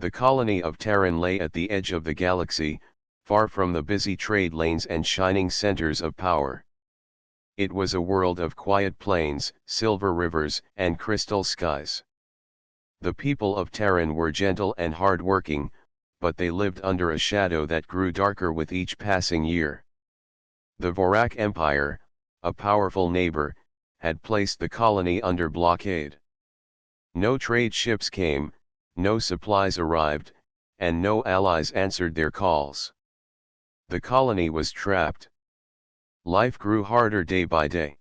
The colony of Terran lay at the edge of the galaxy, far from the busy trade lanes and shining centers of power. It was a world of quiet plains, silver rivers, and crystal skies. The people of Terran were gentle and hard-working, but they lived under a shadow that grew darker with each passing year. The Vorak Empire, a powerful neighbor, had placed the colony under blockade. No trade ships came, no supplies arrived, and no allies answered their calls. The colony was trapped. Life grew harder day by day.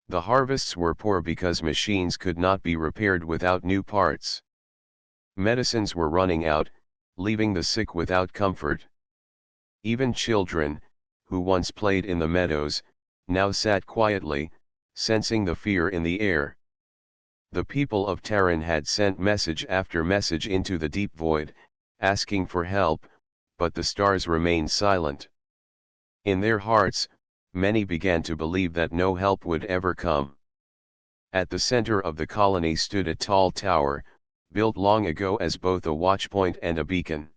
The harvests were poor because machines could not be repaired without new parts. Medicines were running out, leaving the sick without comfort. Even children, who once played in the meadows, now sat quietly, sensing the fear in the air. The people of Terran had sent message after message into the deep void, asking for help, but the stars remained silent. In their hearts, many began to believe that no help would ever come. At the center of the colony stood a tall tower, built long ago as both a watchpoint and a beacon.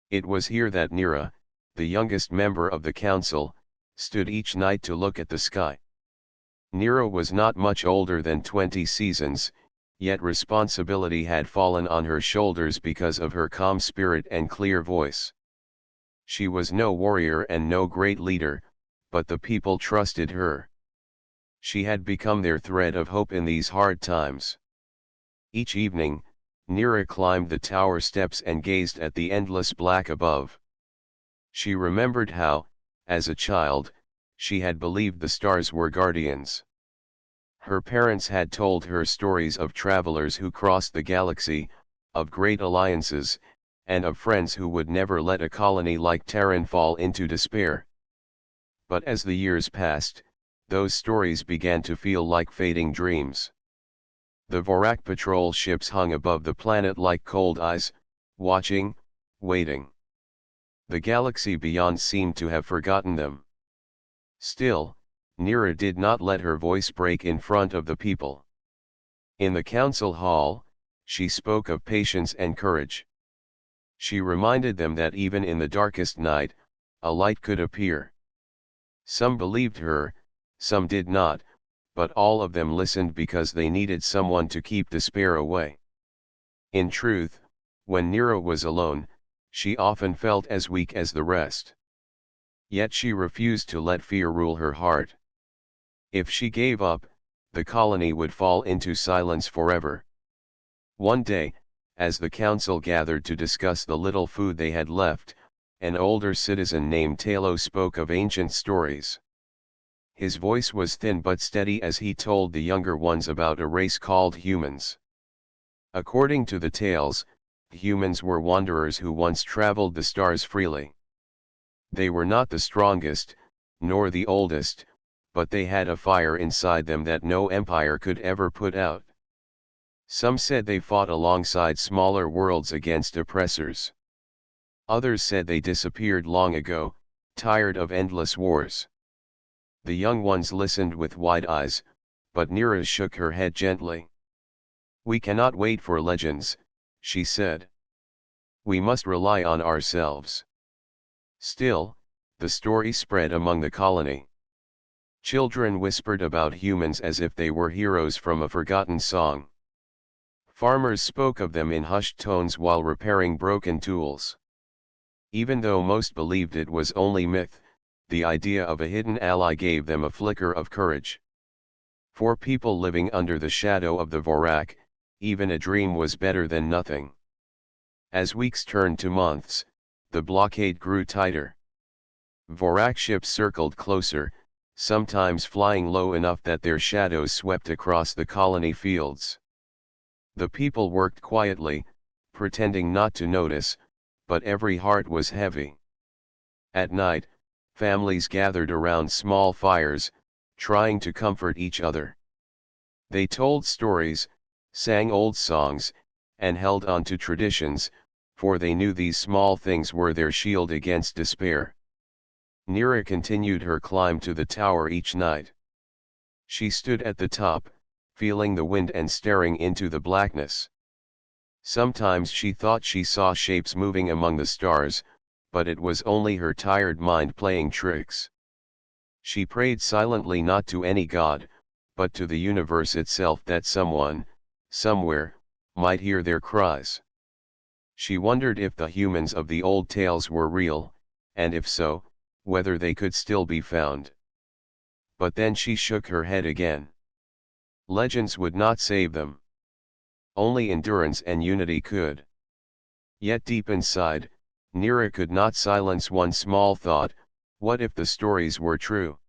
It was here that Nira, the youngest member of the council, stood each night to look at the sky. Nira was not much older than 20 seasons, yet responsibility had fallen on her shoulders because of her calm spirit and clear voice. She was no warrior and no great leader, but the people trusted her. She had become their thread of hope in these hard times. Each evening, Nira climbed the tower steps and gazed at the endless black above. She remembered how, as a child, she had believed the stars were guardians. Her parents had told her stories of travelers who crossed the galaxy, of great alliances, and of friends who would never let a colony like Terran fall into despair. But as the years passed, those stories began to feel like fading dreams. The Vorak patrol ships hung above the planet like cold eyes, watching, waiting. The galaxy beyond seemed to have forgotten them. Still, Nira did not let her voice break in front of the people. In the council hall, she spoke of patience and courage. She reminded them that even in the darkest night, a light could appear. Some believed her, some did not, but all of them listened because they needed someone to keep despair away. In truth, when Nira was alone, she often felt as weak as the rest. Yet she refused to let fear rule her heart. If she gave up, the colony would fall into silence forever. One day, as the council gathered to discuss the little food they had left, an older citizen named Talo spoke of ancient stories. His voice was thin but steady as he told the younger ones about a race called humans. According to the tales, humans were wanderers who once traveled the stars freely. They were not the strongest, nor the oldest, but they had a fire inside them that no empire could ever put out. Some said they fought alongside smaller worlds against oppressors. Others said they disappeared long ago, tired of endless wars. The young ones listened with wide eyes, but Nira shook her head gently. "We cannot wait for legends," she said. "We must rely on ourselves." Still, the story spread among the colony. Children whispered about humans as if they were heroes from a forgotten song. Farmers spoke of them in hushed tones while repairing broken tools. Even though most believed it was only myth, the idea of a hidden ally gave them a flicker of courage. For people living under the shadow of the Vorak, even a dream was better than nothing. As weeks turned to months, the blockade grew tighter. Vorak ships circled closer, sometimes flying low enough that their shadows swept across the colony fields. The people worked quietly, pretending not to notice, but every heart was heavy. At night, families gathered around small fires, trying to comfort each other. They told stories, sang old songs, and held on to traditions, for they knew these small things were their shield against despair. Nira continued her climb to the tower each night. She stood at the top, feeling the wind and staring into the blackness. Sometimes she thought she saw shapes moving among the stars, but it was only her tired mind playing tricks. She prayed silently not to any god, but to the universe itself, that someone, somewhere, might hear their cries. She wondered if the humans of the old tales were real, and if so, whether they could still be found. But then she shook her head again. Legends would not save them. Only endurance and unity could. Yet deep inside, Nira could not silence one small thought: what if the stories were true?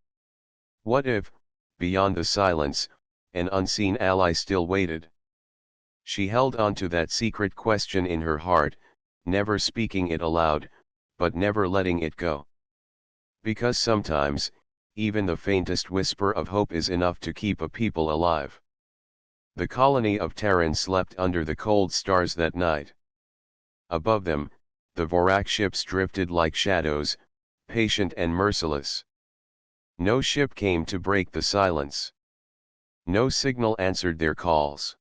What if, beyond the silence, an unseen ally still waited? She held on to that secret question in her heart, never speaking it aloud, but never letting it go. Because sometimes, even the faintest whisper of hope is enough to keep a people alive. The colony of Terran slept under the cold stars that night. Above them, the Vorak ships drifted like shadows, patient and merciless. No ship came to break the silence. No signal answered their calls.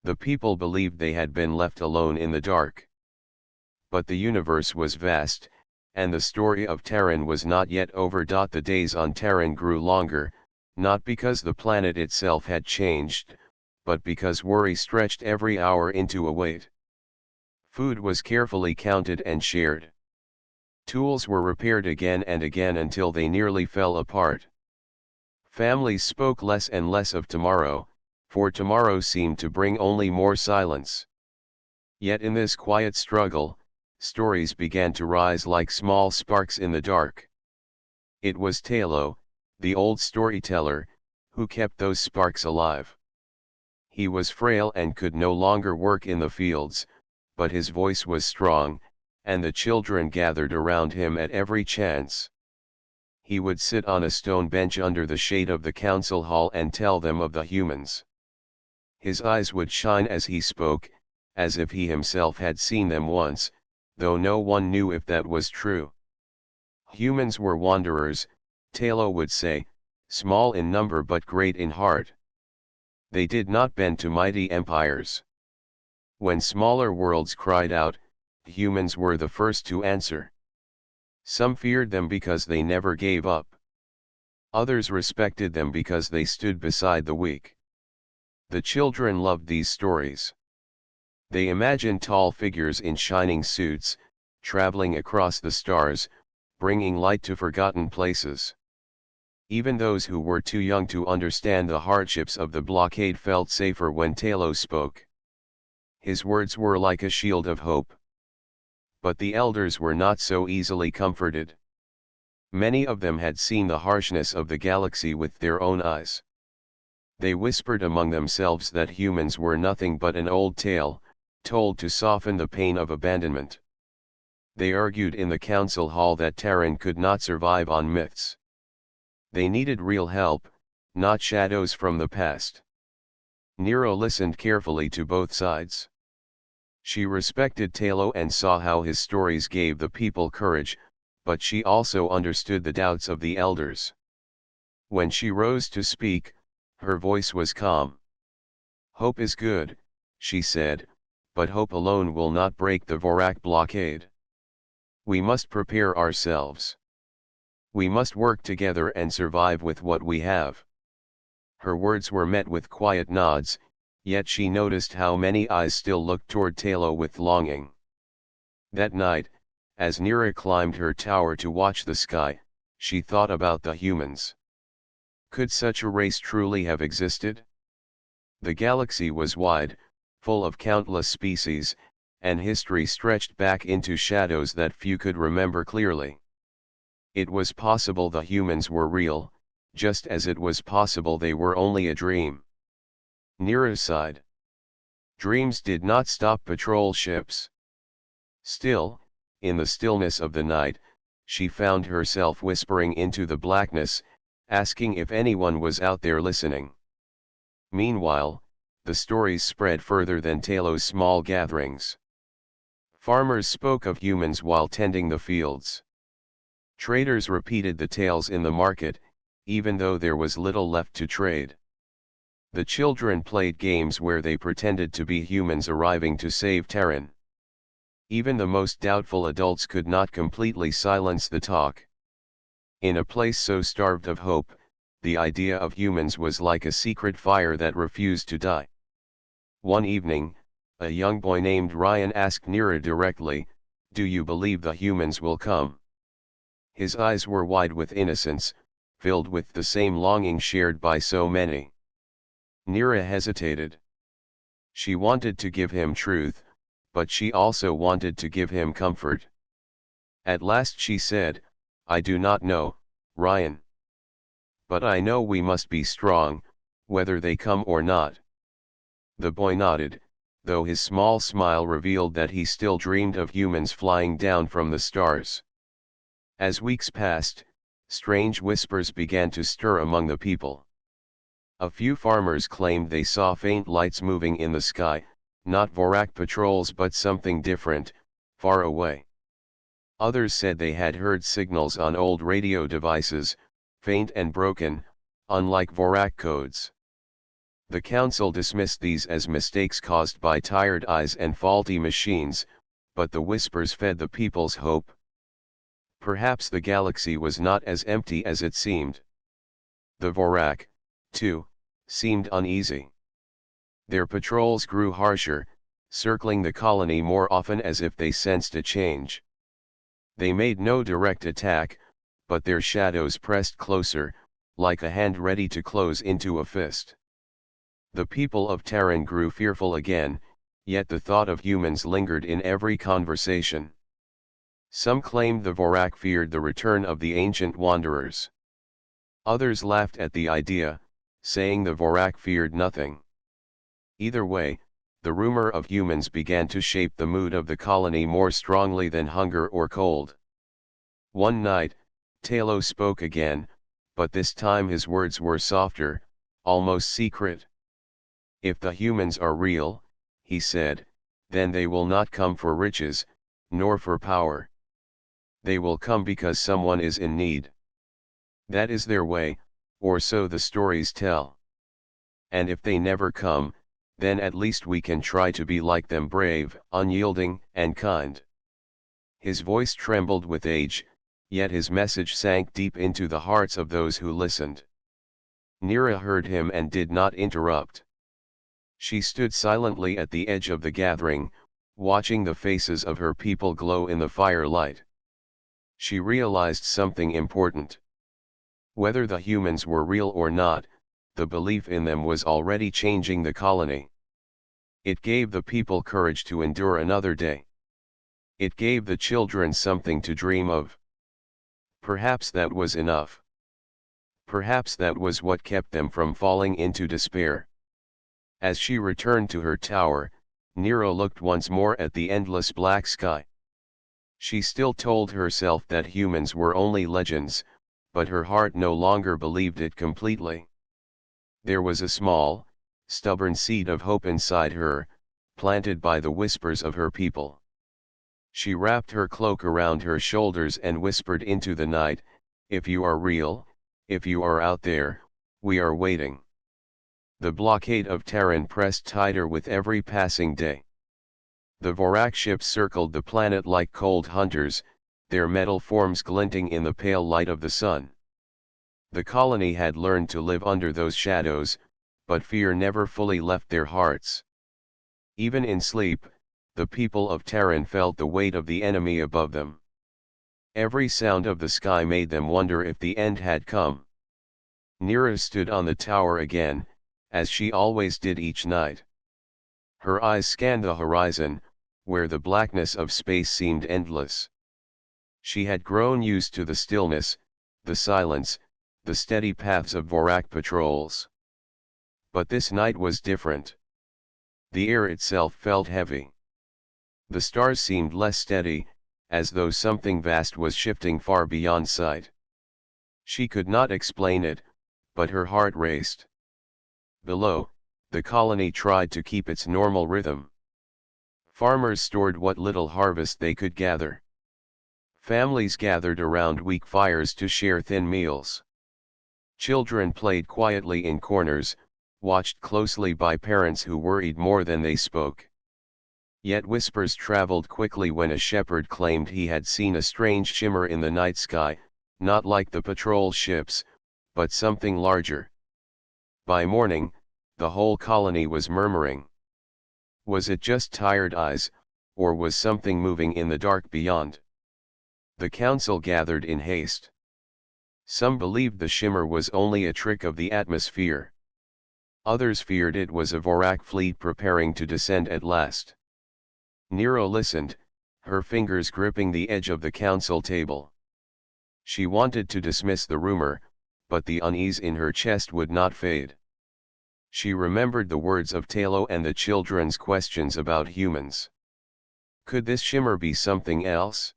The people believed they had been left alone in the dark. But the universe was vast, and the story of Terran was not yet over. The days on Terran grew longer, not because the planet itself had changed, but because worry stretched every hour into a wait. Food was carefully counted and shared. Tools were repaired again and again until they nearly fell apart. Families spoke less and less of tomorrow, for tomorrow seemed to bring only more silence. Yet in this quiet struggle, stories began to rise like small sparks in the dark. It was Talo, the old storyteller, who kept those sparks alive. He was frail and could no longer work in the fields, but his voice was strong, and the children gathered around him at every chance. He would sit on a stone bench under the shade of the council hall and tell them of the humans. His eyes would shine as he spoke, as if he himself had seen them once, though no one knew if that was true. Humans were wanderers, Talo would say, small in number but great in heart. They did not bend to mighty empires. When smaller worlds cried out, humans were the first to answer. Some feared them because they never gave up. Others respected them because they stood beside the weak. The children loved these stories. They imagined tall figures in shining suits, traveling across the stars, bringing light to forgotten places. Even those who were too young to understand the hardships of the blockade felt safer when Talo spoke. His words were like a shield of hope. But the elders were not so easily comforted. Many of them had seen the harshness of the galaxy with their own eyes. They whispered among themselves that humans were nothing but an old tale, told to soften the pain of abandonment. They argued in the council hall that Terran could not survive on myths. They needed real help, not shadows from the past. Nero listened carefully to both sides. She respected Talo and saw how his stories gave the people courage, but she also understood the doubts of the elders. When she rose to speak, her voice was calm. Hope is good, she said, but hope alone will not break the Vorak blockade. We must prepare ourselves. We must work together and survive with what we have. Her words were met with quiet nods, yet she noticed how many eyes still looked toward Talo with longing. That night, as Nira climbed her tower to watch the sky, she thought about the humans. Could such a race truly have existed? The galaxy was wide, full of countless species, and history stretched back into shadows that few could remember clearly. It was possible the humans were real, just as it was possible they were only a dream. Nira sighed. Dreams did not stop patrol ships. Still, in the stillness of the night, she found herself whispering into the blackness, asking if anyone was out there listening. Meanwhile, the stories spread further than Talo's small gatherings. Farmers spoke of humans while tending the fields. Traders repeated the tales in the market, even though there was little left to trade. The children played games where they pretended to be humans arriving to save Terran. Even the most doubtful adults could not completely silence the talk. In a place so starved of hope, the idea of humans was like a secret fire that refused to die. One evening, a young boy named Ryan asked Nira directly, "Do you believe the humans will come?" His eyes were wide with innocence, filled with the same longing shared by so many. Nira hesitated. She wanted to give him truth, but she also wanted to give him comfort. At last she said, "I do not know, Ryan. But I know we must be strong, whether they come or not." The boy nodded, though his small smile revealed that he still dreamed of humans flying down from the stars. As weeks passed, strange whispers began to stir among the people. A few farmers claimed they saw faint lights moving in the sky, not Vorak patrols but something different, far away. Others said they had heard signals on old radio devices, faint and broken, unlike Vorak codes. The council dismissed these as mistakes caused by tired eyes and faulty machines, but the whispers fed the people's hope. Perhaps the galaxy was not as empty as it seemed. The Vorak, too, seemed uneasy. Their patrols grew harsher, circling the colony more often as if they sensed a change. They made no direct attack, but their shadows pressed closer, like a hand ready to close into a fist. The people of Terran grew fearful again, yet the thought of humans lingered in every conversation. Some claimed the Vorak feared the return of the ancient wanderers. Others laughed at the idea, saying the Vorak feared nothing. Either way, the rumor of humans began to shape the mood of the colony more strongly than hunger or cold. One night, Talo spoke again, but this time his words were softer, almost secret. "If the humans are real," he said, "then they will not come for riches, nor for power. They will come because someone is in need. That is their way, or so the stories tell. And if they never come, then at least we can try to be like them, brave, unyielding, and kind." His voice trembled with age, yet his message sank deep into the hearts of those who listened. Nira heard him and did not interrupt. She stood silently at the edge of the gathering, watching the faces of her people glow in the firelight. She realized something important. Whether the humans were real or not, the belief in them was already changing the colony. It gave the people courage to endure another day. It gave the children something to dream of. Perhaps that was enough. Perhaps that was what kept them from falling into despair. As she returned to her tower, Nero looked once more at the endless black sky. She still told herself that humans were only legends, but her heart no longer believed it completely. There was a small, stubborn seed of hope inside her, planted by the whispers of her people. She wrapped her cloak around her shoulders and whispered into the night, "If you are real, if you are out there, we are waiting." The blockade of Terran pressed tighter with every passing day. The Vorak ships circled the planet like cold hunters, their metal forms glinting in the pale light of the sun. The colony had learned to live under those shadows, but fear never fully left their hearts. Even in sleep, the people of Terran felt the weight of the enemy above them. Every sound of the sky made them wonder if the end had come. Nira stood on the tower again, as she always did each night. Her eyes scanned the horizon, where the blackness of space seemed endless. She had grown used to the stillness, the silence, the steady paths of Vorak patrols. But this night was different. The air itself felt heavy. The stars seemed less steady, as though something vast was shifting far beyond sight. She could not explain it, but her heart raced. Below, the colony tried to keep its normal rhythm. Farmers stored what little harvest they could gather. Families gathered around weak fires to share thin meals. Children played quietly in corners, watched closely by parents who worried more than they spoke. Yet whispers traveled quickly when a shepherd claimed he had seen a strange shimmer in the night sky, not like the patrol ships, but something larger. By morning, the whole colony was murmuring. Was it just tired eyes, or was something moving in the dark beyond? The council gathered in haste. Some believed the shimmer was only a trick of the atmosphere. Others feared it was a Vorak fleet preparing to descend at last. Nero listened, her fingers gripping the edge of the council table. She wanted to dismiss the rumor, but the unease in her chest would not fade. She remembered the words of Talo and the children's questions about humans. Could this shimmer be something else?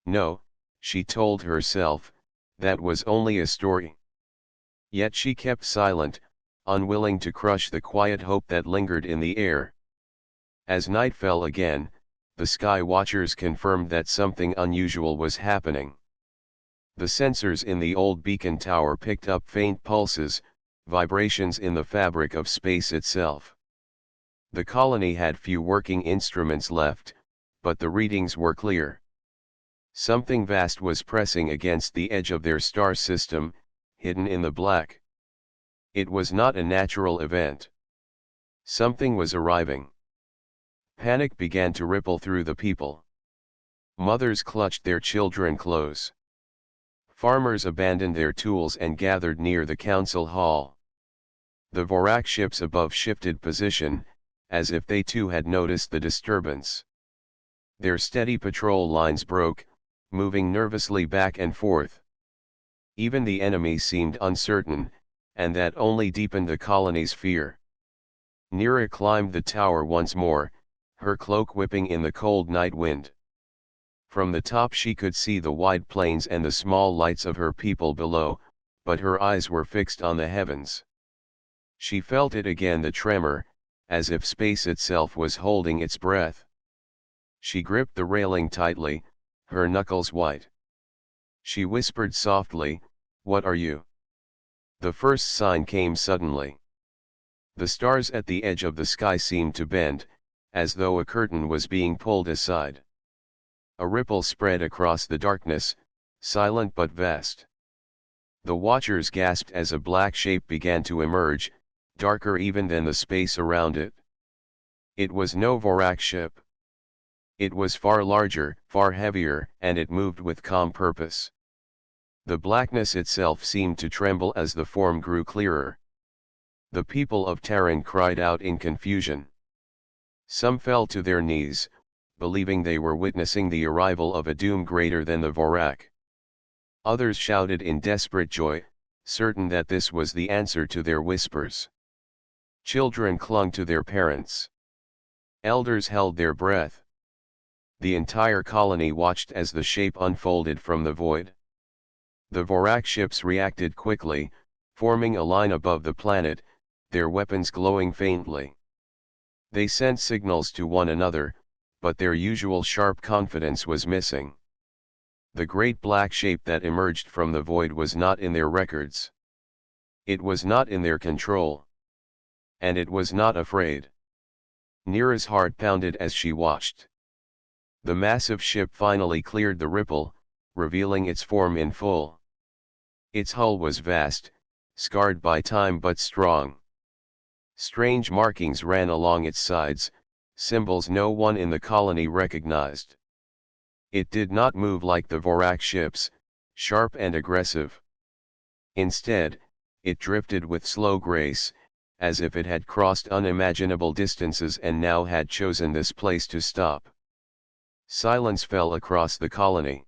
No, she told herself, that was only a story. Yet she kept silent, unwilling to crush the quiet hope that lingered in the air. As night fell again, the sky watchers confirmed that something unusual was happening. The sensors in the old beacon tower picked up faint pulses, vibrations in the fabric of space itself. The colony had few working instruments left, but the readings were clear. Something vast was pressing against the edge of their star system, hidden in the black. It was not a natural event. Something was arriving. Panic began to ripple through the people. Mothers clutched their children close. Farmers abandoned their tools and gathered near the council hall. The Vorak ships above shifted position, as if they too had noticed the disturbance. Their steady patrol lines broke, moving nervously back and forth. Even the enemy seemed uncertain, and that only deepened the colony's fear. Nira climbed the tower once more, her cloak whipping in the cold night wind. From the top she could see the wide plains and the small lights of her people below, but her eyes were fixed on the heavens. She felt it again, the tremor, as if space itself was holding its breath. She gripped the railing tightly, her knuckles white. She whispered softly, "What are you?" The first sign came suddenly. The stars at the edge of the sky seemed to bend, as though a curtain was being pulled aside. A ripple spread across the darkness, silent but vast. The watchers gasped as a black shape began to emerge, darker even than the space around it. It was no Vorak ship. It was far larger, far heavier, and it moved with calm purpose. The blackness itself seemed to tremble as the form grew clearer. The people of Terran cried out in confusion. Some fell to their knees, believing they were witnessing the arrival of a doom greater than the Vorak. Others shouted in desperate joy, certain that this was the answer to their whispers. Children clung to their parents. Elders held their breath. The entire colony watched as the shape unfolded from the void. The Vorak ships reacted quickly, forming a line above the planet, their weapons glowing faintly. They sent signals to one another, but their usual sharp confidence was missing. The great black shape that emerged from the void was not in their records. It was not in their control. And it was not afraid. Nira's heart pounded as she watched. The massive ship finally cleared the ripple, revealing its form in full. Its hull was vast, scarred by time but strong. Strange markings ran along its sides, symbols no one in the colony recognized. It did not move like the Vorak ships, sharp and aggressive. Instead, it drifted with slow grace, as if it had crossed unimaginable distances and now had chosen this place to stop. Silence fell across the colony.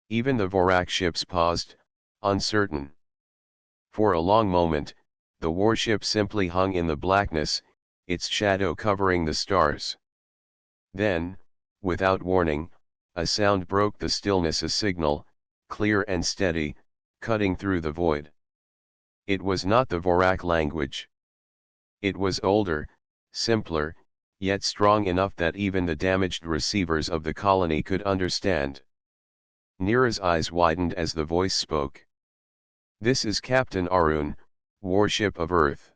Even the Vorak ships paused, uncertain. For a long moment, the warship simply hung in the blackness, its shadow covering the stars. Then, without warning, a sound broke the stillness, a signal, clear and steady, cutting through the void. It was not the Vorak language. It was older, simpler, yet strong enough that even the damaged receivers of the colony could understand. Nira's eyes widened as the voice spoke. "This is Captain Arun, Warship of Earth.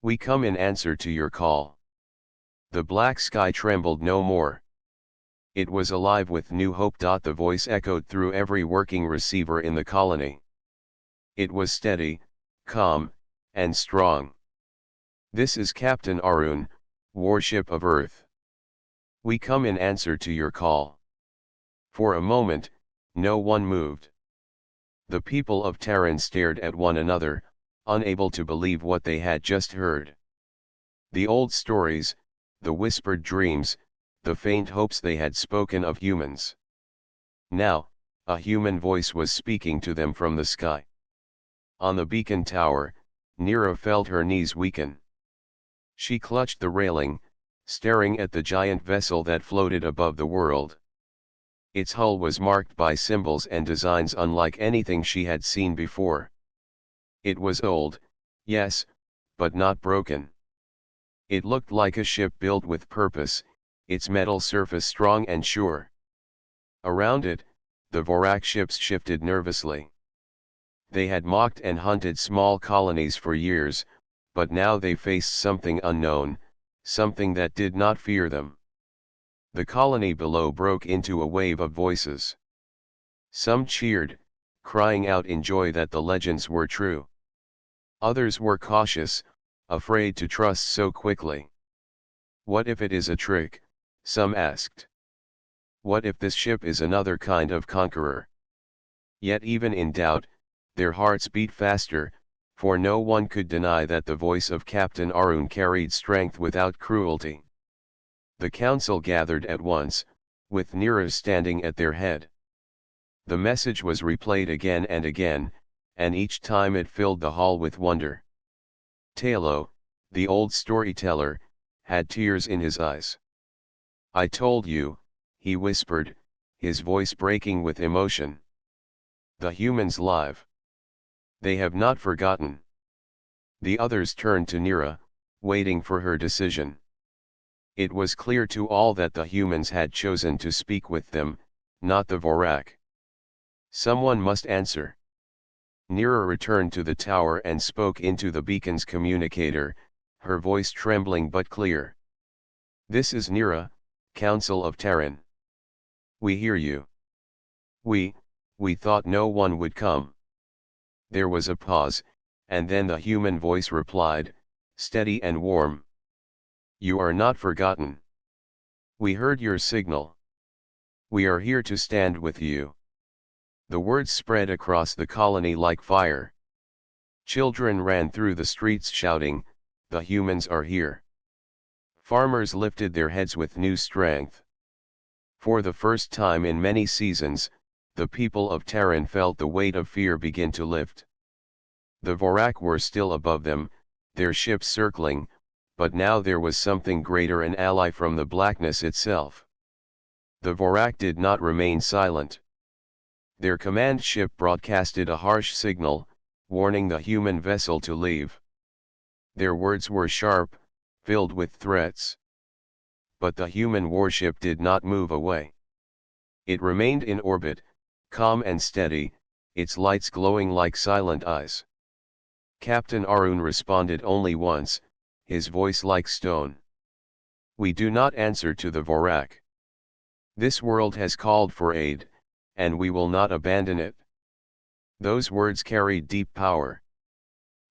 We come in answer to your call. The black sky trembled no more. It was alive with new hope. The voice echoed through every working receiver in the colony. It was steady, calm, and strong. This is Captain Arun, Warship of Earth. We come in answer to your call. For a moment, no one moved. The people of Terran stared at one another, unable to believe what they had just heard. The old stories, the whispered dreams, the faint hopes they had spoken of humans. Now, a human voice was speaking to them from the sky. On the beacon tower, Nira felt her knees weaken. She clutched the railing, staring at the giant vessel that floated above the world. Its hull was marked by symbols and designs unlike anything she had seen before. It was old, yes, but not broken. It looked like a ship built with purpose, its metal surface strong and sure. Around it, the Vorak ships shifted nervously. They had mocked and hunted small colonies for years, but now they faced something unknown, something that did not fear them. The colony below broke into a wave of voices. Some cheered, crying out in joy that the legends were true. Others were cautious, afraid to trust so quickly. What if it is a trick? Some asked. What if this ship is another kind of conqueror? Yet even in doubt, their hearts beat faster, for no one could deny that the voice of Captain Arun carried strength without cruelty. The council gathered at once, with Nira standing at their head. The message was replayed again and again, and each time it filled the hall with wonder. Talo, the old storyteller, had tears in his eyes. I told you, he whispered, his voice breaking with emotion. The humans live. They have not forgotten. The others turned to Nira, waiting for her decision. It was clear to all that the humans had chosen to speak with them, not the Vorak. Someone must answer. Nira returned to the tower and spoke into the beacon's communicator, her voice trembling but clear. This is Nira, Council of Terran. We hear you. We thought no one would come. There was a pause, and then the human voice replied, steady and warm. You are not forgotten. We heard your signal. We are here to stand with you. The words spread across the colony like fire. Children ran through the streets shouting, the humans are here. Farmers lifted their heads with new strength. For the first time in many seasons, the people of Terran felt the weight of fear begin to lift. The Vorak were still above them, their ships circling, but now there was something greater, an ally from the Blackness itself. The Vorak did not remain silent. Their command ship broadcasted a harsh signal, warning the human vessel to leave. Their words were sharp, filled with threats. But the human warship did not move away. It remained in orbit, calm and steady, its lights glowing like silent eyes. Captain Arun responded only once, his voice like stone. We do not answer to the Vorak. This world has called for aid, and we will not abandon it. Those words carried deep power.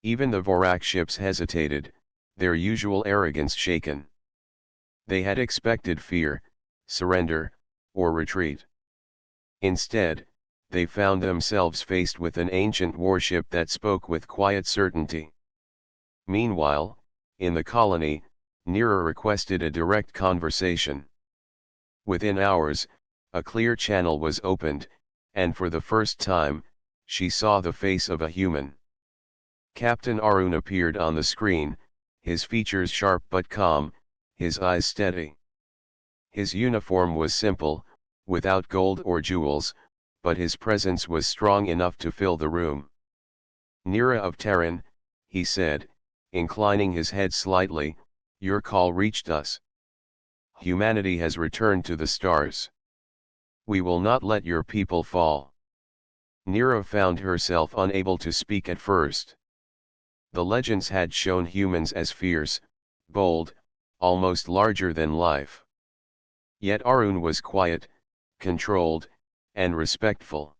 Even the Vorak ships hesitated, their usual arrogance shaken. They had expected fear, surrender, or retreat. Instead, they found themselves faced with an ancient warship that spoke with quiet certainty. Meanwhile, in the colony, Nira requested a direct conversation. Within hours, a clear channel was opened, and for the first time, she saw the face of a human. Captain Arun appeared on the screen, his features sharp but calm, his eyes steady. His uniform was simple, without gold or jewels, but his presence was strong enough to fill the room. Nira of Terran, he said, inclining his head slightly, your call reached us. Humanity has returned to the stars. We will not let your people fall. Nira found herself unable to speak at first. The legends had shown humans as fierce, bold, almost larger than life. Yet Arun was quiet, controlled, and respectful.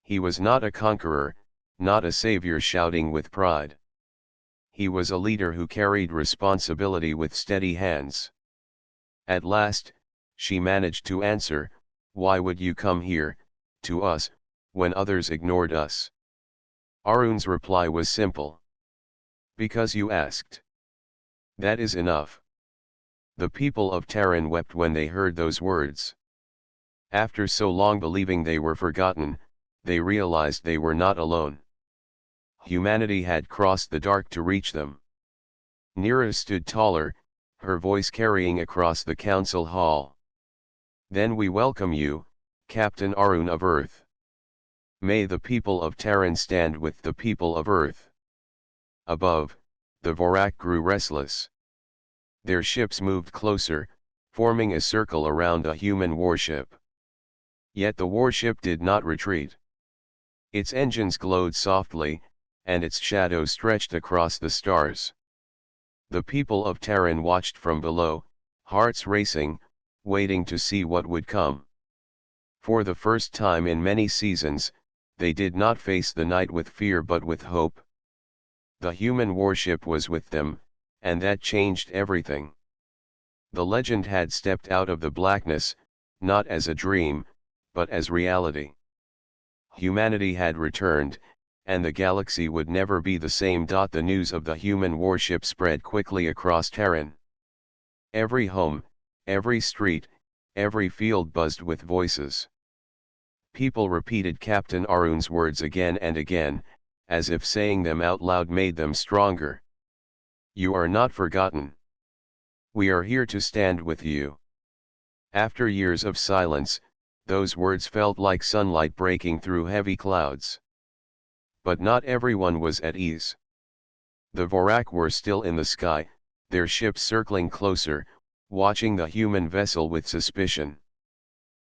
He was not a conqueror, not a savior shouting with pride. He was a leader who carried responsibility with steady hands. At last, she managed to answer, "Why would you come here, to us, when others ignored us?" Arun's reply was simple. "Because you asked. That is enough." The people of Terran wept when they heard those words. After so long believing they were forgotten, they realized they were not alone. Humanity had crossed the dark to reach them. Nira stood taller, her voice carrying across the council hall. "Then we welcome you, Captain Arun of Earth. May the people of Terran stand with the people of Earth." Above, the Vorak grew restless. Their ships moved closer, forming a circle around a human warship. Yet the warship did not retreat. Its engines glowed softly, and its shadow stretched across the stars. The people of Terran watched from below, hearts racing, waiting to see what would come. For the first time in many seasons, they did not face the night with fear but with hope. The human warship was with them, and that changed everything. The legend had stepped out of the blackness, not as a dream, but as reality. Humanity had returned, and the galaxy would never be the same. The news of the human warship spread quickly across Terran. Every home, every street, every field buzzed with voices. People repeated Captain Arun's words again and again, as if saying them out loud made them stronger. "You are not forgotten. We are here to stand with you." After years of silence, those words felt like sunlight breaking through heavy clouds. But not everyone was at ease. The Vorak were still in the sky, their ships circling closer, watching the human vessel with suspicion.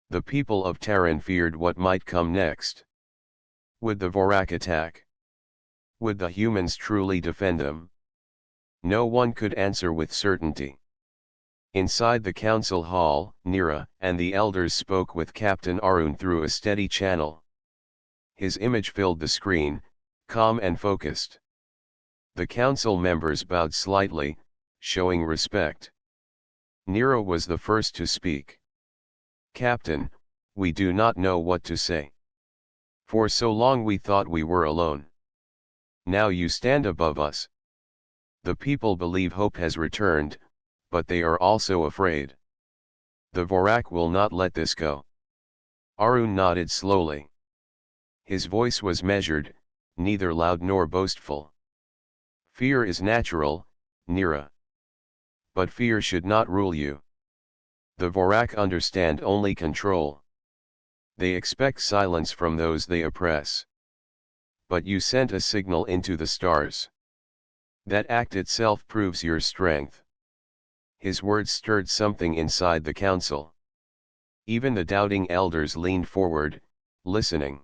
The people of Terran feared what might come next. Would the Vorak attack? Would the humans truly defend them? No one could answer with certainty. Inside the council hall, Nira and the elders spoke with Captain Arun through a steady channel. His image filled the screen, calm and focused. The council members bowed slightly, showing respect. Nira was the first to speak. "Captain, we do not know what to say. For so long we thought we were alone. Now you stand above us. The people believe hope has returned, but they are also afraid. The Vorak will not let this go." Arun nodded slowly. His voice was measured, neither loud nor boastful. "Fear is natural, Nira. But fear should not rule you. The Vorak understand only control. They expect silence from those they oppress. But you sent a signal into the stars. That act itself proves your strength." His words stirred something inside the council. Even the doubting elders leaned forward, listening.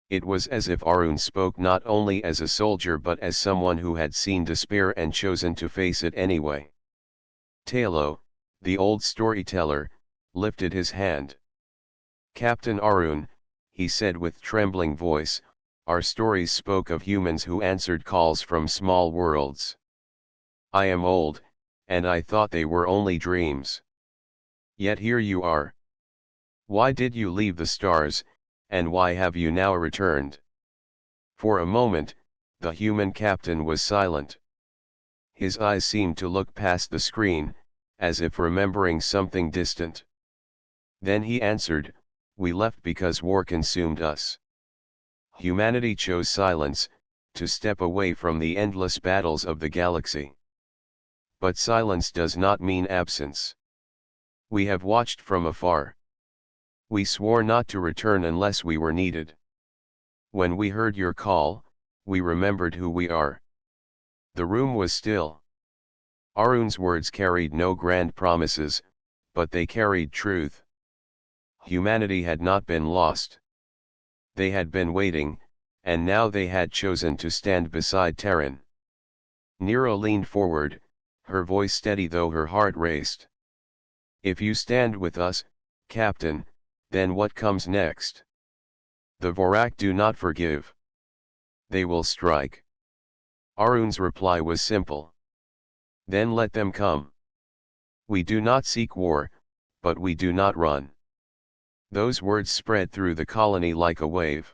It was as if Arun spoke not only as a soldier but as someone who had seen despair and chosen to face it anyway. Talo, the old storyteller, lifted his hand. "Captain Arun," he said with trembling voice, "our stories spoke of humans who answered calls from small worlds. I am old, and I thought they were only dreams. Yet here you are. Why did you leave the stars, and why have you now returned?" For a moment, the human captain was silent. His eyes seemed to look past the screen, as if remembering something distant. Then he answered, "We left because war consumed us. Humanity chose silence, to step away from the endless battles of the galaxy. But silence does not mean absence. We have watched from afar. We swore not to return unless we were needed. When we heard your call, we remembered who we are." The room was still. Arun's words carried no grand promises, but they carried truth. Humanity had not been lost. They had been waiting, and now they had chosen to stand beside Terran. Nero leaned forward, her voice steady though her heart raced. If you stand with us, Captain, then what comes next? The Vorak do not forgive. They will strike. Arun's reply was simple. Then let them come. We do not seek war, but we do not run. Those words spread through the colony like a wave.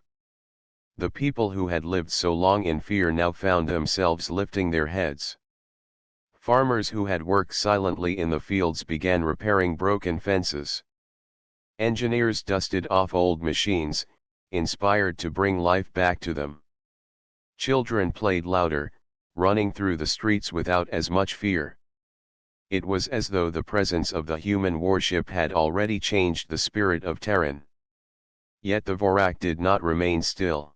The people who had lived so long in fear now found themselves lifting their heads. Farmers who had worked silently in the fields began repairing broken fences. Engineers dusted off old machines, inspired to bring life back to them. Children played louder, running through the streets without as much fear. It was as though the presence of the human warship had already changed the spirit of Terran. Yet the Vorak did not remain still.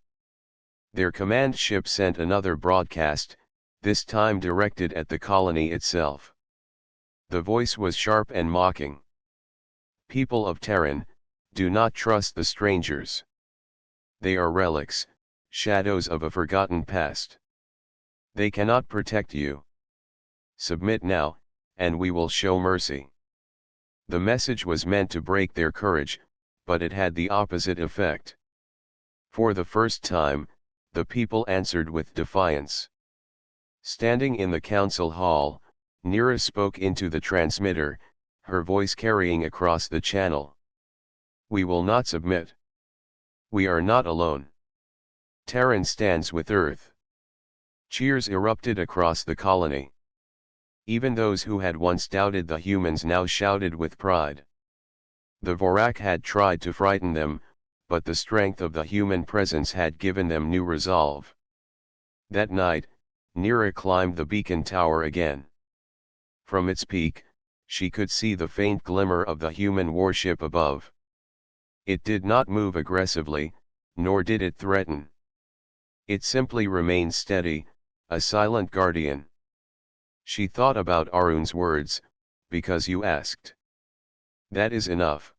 Their command ship sent another broadcast, this time directed at the colony itself. The voice was sharp and mocking. People of Terran, do not trust the strangers. They are relics, shadows of a forgotten past. They cannot protect you. Submit now, and we will show mercy. The message was meant to break their courage, but it had the opposite effect. For the first time, the people answered with defiance. Standing in the council hall, Nira spoke into the transmitter, her voice carrying across the channel. We will not submit. We are not alone. Terran stands with Earth. Cheers erupted across the colony. Even those who had once doubted the humans now shouted with pride. The Vorak had tried to frighten them, but the strength of the human presence had given them new resolve. That night, Nira climbed the beacon tower again. From its peak, she could see the faint glimmer of the human warship above. It did not move aggressively, nor did it threaten. It simply remained steady, a silent guardian. She thought about Arun's words, because you asked. That is enough.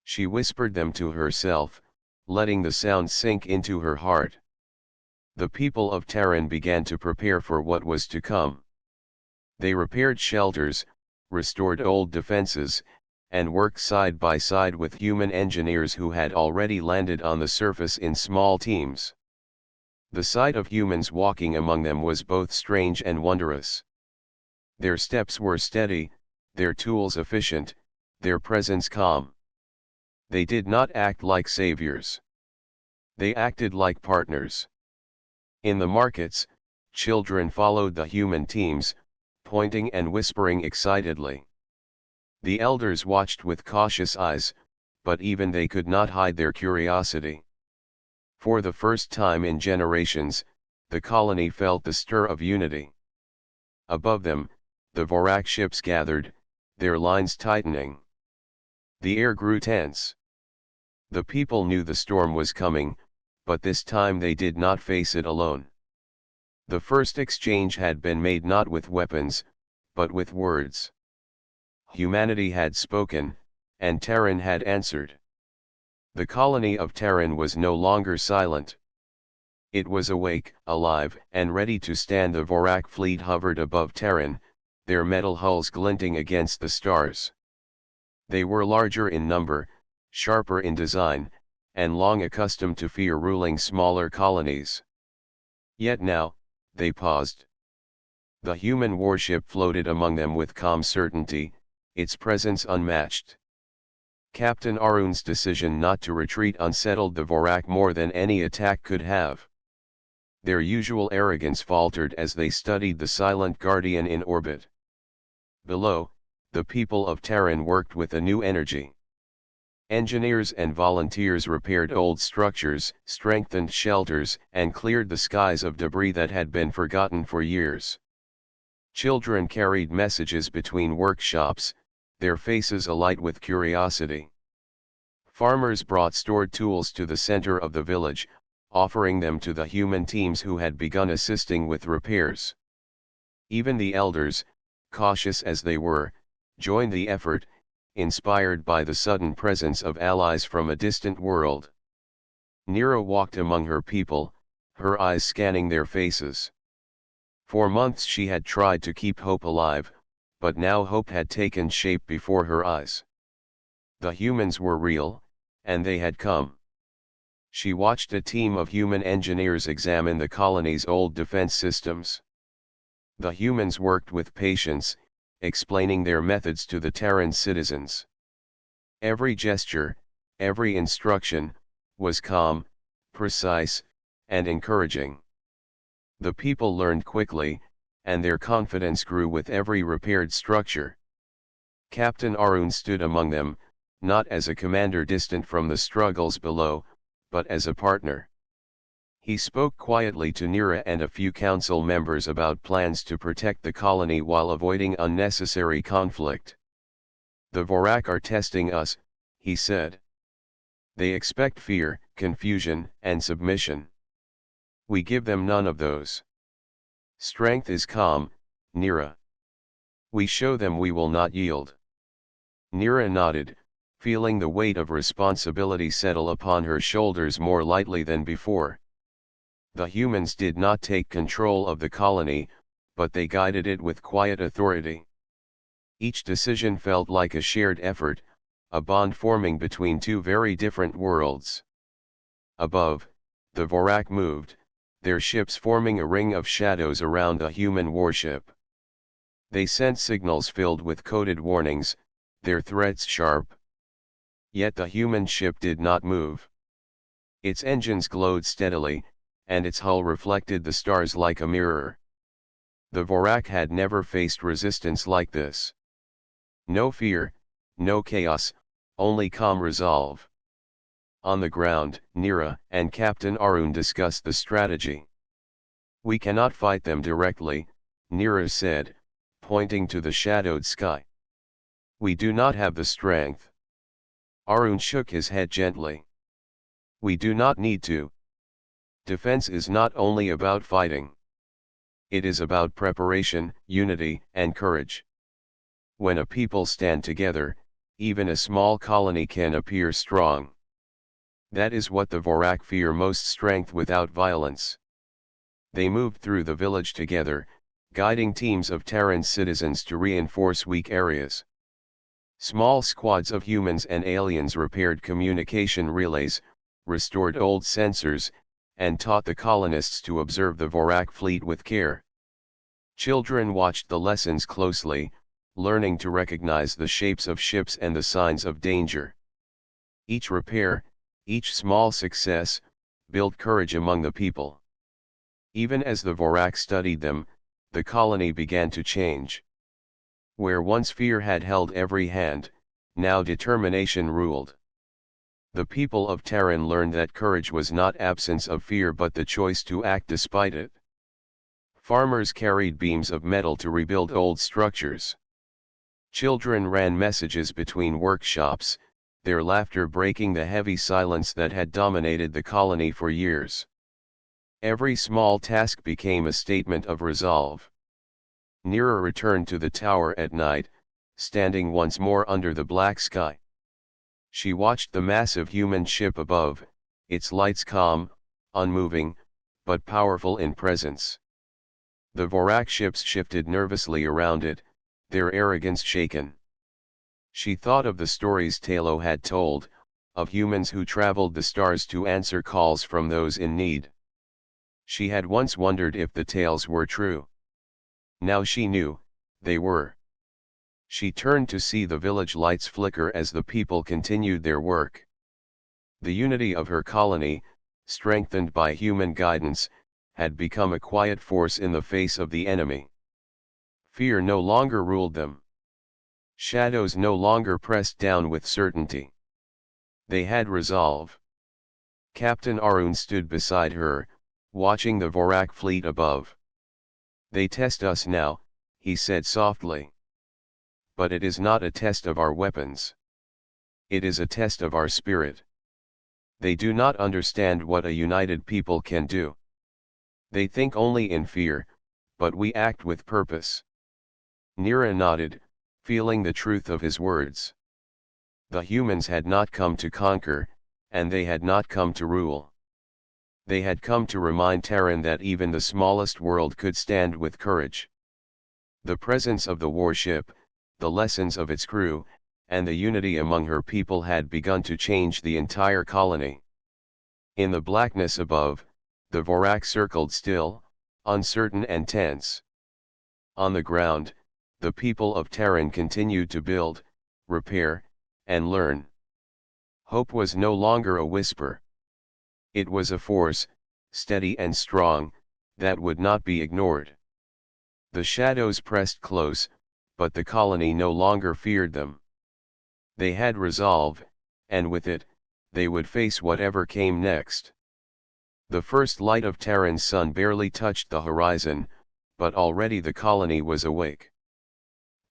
She whispered them to herself, letting the sound sink into her heart. The people of Terran began to prepare for what was to come. They repaired shelters, restored old defenses, and worked side by side with human engineers who had already landed on the surface in small teams. The sight of humans walking among them was both strange and wondrous. Their steps were steady, their tools efficient, their presence calm. They did not act like saviors. They acted like partners. In the markets, children followed the human teams, pointing and whispering excitedly. The elders watched with cautious eyes, but even they could not hide their curiosity. For the first time in generations, the colony felt the stir of unity. Above them, the Vorak ships gathered, their lines tightening. The air grew tense. The people knew the storm was coming, but this time they did not face it alone. The first exchange had been made not with weapons, but with words. Humanity had spoken, and Terran had answered. The colony of Terran was no longer silent. It was awake, alive, and ready to stand. The Vorak fleet hovered above Terran, their metal hulls glinting against the stars. They were larger in number, sharper in design, and long accustomed to fear ruling smaller colonies. Yet now, they paused. The human warship floated among them with calm certainty, its presence unmatched. Captain Arun's decision not to retreat unsettled the Vorak more than any attack could have. Their usual arrogance faltered as they studied the silent guardian in orbit. Below, the people of Terran worked with a new energy. Engineers and volunteers repaired old structures, strengthened shelters, and cleared the skies of debris that had been forgotten for years. Children carried messages between workshops, their faces alight with curiosity. Farmers brought stored tools to the center of the village, offering them to the human teams who had begun assisting with repairs. Even the elders, cautious as they were, joined the effort, inspired by the sudden presence of allies from a distant world. Nira walked among her people, her eyes scanning their faces. For months she had tried to keep hope alive, but now hope had taken shape before her eyes. The humans were real, and they had come. She watched a team of human engineers examine the colony's old defense systems. The humans worked with patience, explaining their methods to the Terran citizens. Every gesture, every instruction, was calm, precise, and encouraging. The people learned quickly, and their confidence grew with every repaired structure. Captain Arun stood among them, not as a commander distant from the struggles below, but as a partner. He spoke quietly to Nira and a few council members about plans to protect the colony while avoiding unnecessary conflict. The Vorak are testing us, he said. They expect fear, confusion, and submission. We give them none of those. Strength is calm, Nira. We show them we will not yield. Nira nodded, feeling the weight of responsibility settle upon her shoulders more lightly than before. The humans did not take control of the colony, but they guided it with quiet authority. Each decision felt like a shared effort, a bond forming between two very different worlds. Above, the Vorak moved, their ships forming a ring of shadows around a human warship. They sent signals filled with coded warnings, their threats sharp. Yet the human ship did not move. Its engines glowed steadily, and its hull reflected the stars like a mirror. The Vorak had never faced resistance like this. No fear, no chaos, only calm resolve. On the ground, Nira and Captain Arun discussed the strategy. We cannot fight them directly, Nira said, pointing to the shadowed sky. We do not have the strength. Arun shook his head gently. We do not need to. Defense is not only about fighting. It is about preparation, unity, and courage. When a people stand together, even a small colony can appear strong. That is what the Vorak fear most: strength without violence. They moved through the village together, guiding teams of Terran citizens to reinforce weak areas. Small squads of humans and aliens repaired communication relays, restored old sensors, and taught the colonists to observe the Vorak fleet with care. Children watched the lessons closely, learning to recognize the shapes of ships and the signs of danger. Each repair, each small success, built courage among the people. Even as the Vorak studied them, the colony began to change. Where once fear had held every hand, now determination ruled. The people of Terran learned that courage was not absence of fear but the choice to act despite it. Farmers carried beams of metal to rebuild old structures. Children ran messages between workshops, their laughter breaking the heavy silence that had dominated the colony for years. Every small task became a statement of resolve. Nira returned to the tower at night, standing once more under the black sky. She watched the massive human ship above, its lights calm, unmoving, but powerful in presence. The Vorak ships shifted nervously around it, their arrogance shaken. She thought of the stories Talo had told, of humans who traveled the stars to answer calls from those in need. She had once wondered if the tales were true. Now she knew, they were. She turned to see the village lights flicker as the people continued their work. The unity of her colony, strengthened by human guidance, had become a quiet force in the face of the enemy. Fear no longer ruled them. Shadows no longer pressed down with certainty. They had resolve. Captain Arun stood beside her, watching the Vorak fleet above. They test us now, he said softly. But it is not a test of our weapons. It is a test of our spirit. They do not understand what a united people can do. They think only in fear, but we act with purpose. Nira nodded, feeling the truth of his words. The humans had not come to conquer, and they had not come to rule. They had come to remind Terran that even the smallest world could stand with courage. The presence of the warship, the lessons of its crew, and the unity among her people had begun to change the entire colony. In the blackness above, the Vorak circled still, uncertain and tense. On the ground, the people of Terran continued to build, repair, and learn. Hope was no longer a whisper. It was a force, steady and strong, that would not be ignored. The shadows pressed close, but the colony no longer feared them. They had resolve, and with it, they would face whatever came next. The first light of Terran's sun barely touched the horizon, but already the colony was awake.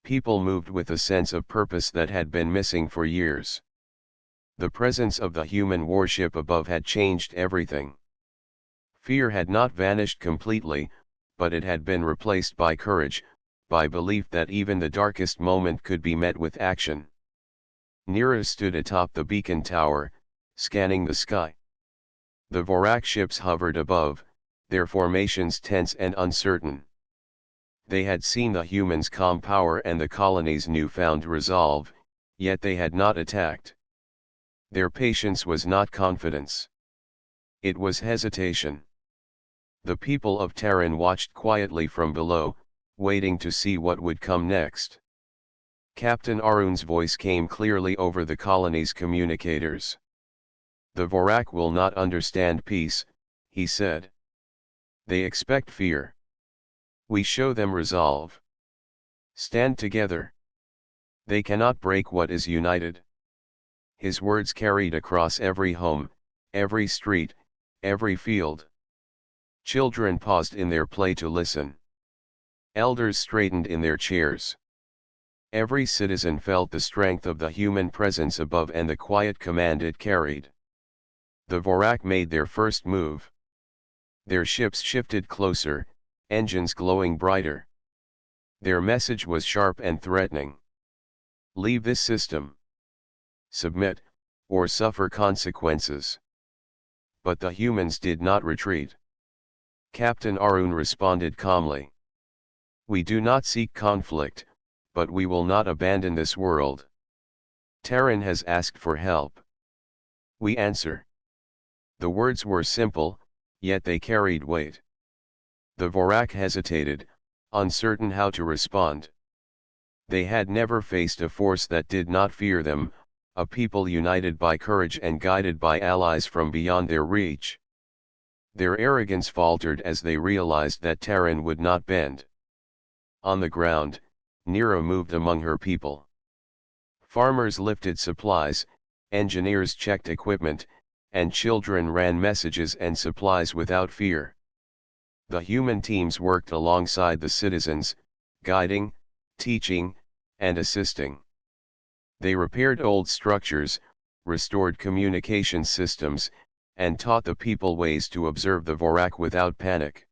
People moved with a sense of purpose that had been missing for years. The presence of the human warship above had changed everything. Fear had not vanished completely, but it had been replaced by courage, by belief that even the darkest moment could be met with action. Nira stood atop the beacon tower, scanning the sky. The Vorak ships hovered above, their formations tense and uncertain. They had seen the humans' calm power and the colony's newfound resolve, yet they had not attacked. Their patience was not confidence. It was hesitation. The people of Terran watched quietly from below, waiting to see what would come next. Captain Arun's voice came clearly over the colony's communicators. "The Vorak will not understand peace," he said. "They expect fear. We show them resolve. Stand together. They cannot break what is united." His words carried across every home, every street, every field. Children paused in their play to listen. Elders straightened in their chairs. Every citizen felt the strength of the human presence above and the quiet command it carried. The Vorak made their first move. Their ships shifted closer, engines glowing brighter. Their message was sharp and threatening. "Leave this system. Submit, or suffer consequences." But the humans did not retreat. Captain Arun responded calmly. "We do not seek conflict, but we will not abandon this world. Terran has asked for help. We answer." The words were simple, yet they carried weight. The Vorak hesitated, uncertain how to respond. They had never faced a force that did not fear them, a people united by courage and guided by allies from beyond their reach. Their arrogance faltered as they realized that Terran would not bend. On the ground, Nira moved among her people. Farmers lifted supplies, engineers checked equipment, and children ran messages and supplies without fear. The human teams worked alongside the citizens, guiding, teaching, and assisting. They repaired old structures, restored communication systems, and taught the people ways to observe the Vorak without panic.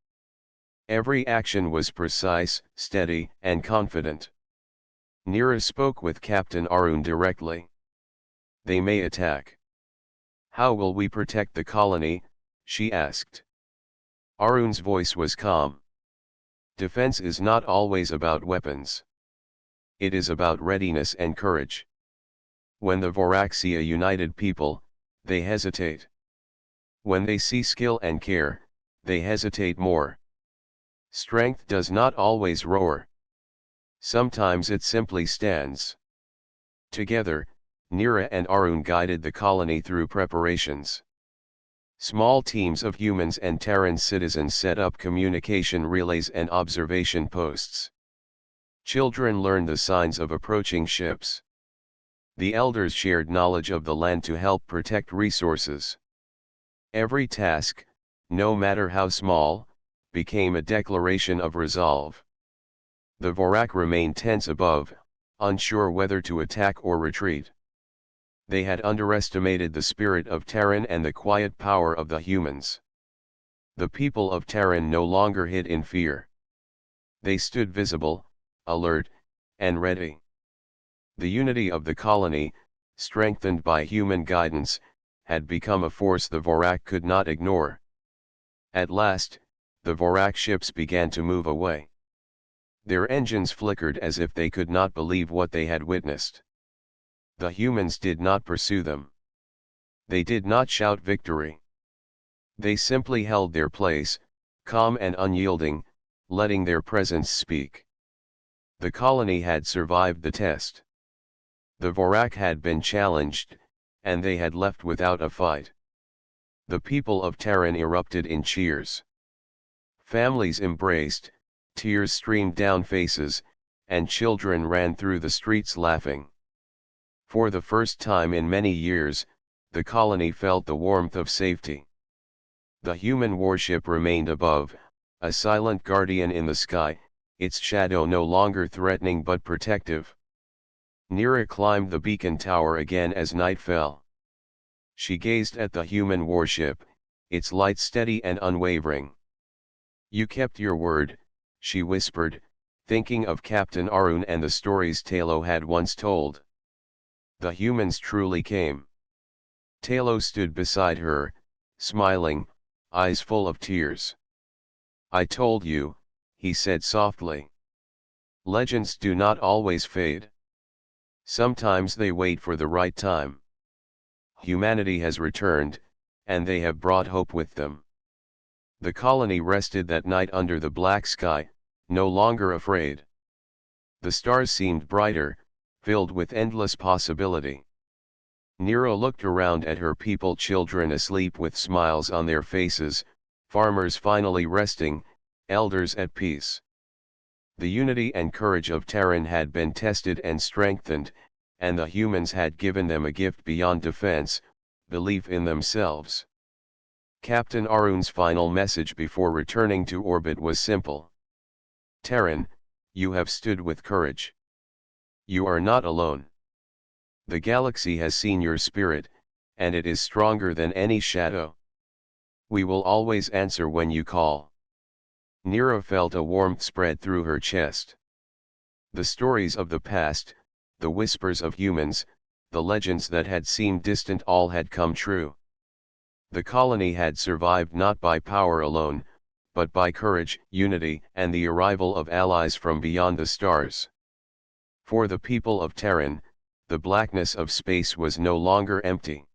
Every action was precise, steady, and confident. Nira spoke with Captain Arun directly. "They may attack. How will we protect the colony?" she asked. Arun's voice was calm. "Defense is not always about weapons. It is about readiness and courage. When the Vorak see a united people, they hesitate. When they see skill and care, they hesitate more. Strength does not always roar. Sometimes it simply stands." Together, Nira and Arun guided the colony through preparations. Small teams of humans and Terran citizens set up communication relays and observation posts. Children learned the signs of approaching ships. The elders shared knowledge of the land to help protect resources. Every task, no matter how small, became a declaration of resolve. The Vorak remained tense above, unsure whether to attack or retreat. They had underestimated the spirit of Terran and the quiet power of the humans. The people of Terran no longer hid in fear. They stood visible, alert, and ready. The unity of the colony, strengthened by human guidance, had become a force the Vorak could not ignore. At last, the Vorak ships began to move away. Their engines flickered as if they could not believe what they had witnessed. The humans did not pursue them. They did not shout victory. They simply held their place, calm and unyielding, letting their presence speak. The colony had survived the test. The Vorak had been challenged, and they had left without a fight. The people of Terran erupted in cheers. Families embraced, tears streamed down faces, and children ran through the streets laughing. For the first time in many years, the colony felt the warmth of safety. The human warship remained above, a silent guardian in the sky, its shadow no longer threatening but protective. Nira climbed the beacon tower again as night fell. She gazed at the human warship, its light steady and unwavering. "You kept your word," she whispered, thinking of Captain Arun and the stories Talo had once told. The humans truly came. Talo stood beside her, smiling, eyes full of tears. "I told you," he said softly. "Legends do not always fade. Sometimes they wait for the right time. Humanity has returned, and they have brought hope with them." The colony rested that night under the black sky, no longer afraid. The stars seemed brighter, filled with endless possibility. Nero looked around at her people, children asleep with smiles on their faces, farmers finally resting, elders at peace. The unity and courage of Terran had been tested and strengthened, and the humans had given them a gift beyond defense, belief in themselves. Captain Arun's final message before returning to orbit was simple. "Terran, you have stood with courage. You are not alone. The galaxy has seen your spirit, and it is stronger than any shadow. We will always answer when you call." Nira felt a warmth spread through her chest. The stories of the past, the whispers of humans, the legends that had seemed distant, all had come true. The colony had survived not by power alone, but by courage, unity, and the arrival of allies from beyond the stars. For the people of Terran, the blackness of space was no longer empty.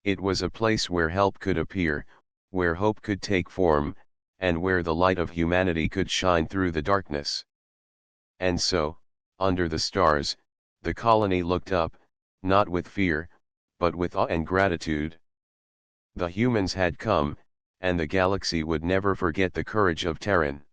It was a place where help could appear, where hope could take form, and where the light of humanity could shine through the darkness. And so, under the stars, the colony looked up, not with fear, but with awe and gratitude. The humans had come, and the galaxy would never forget the courage of Terran.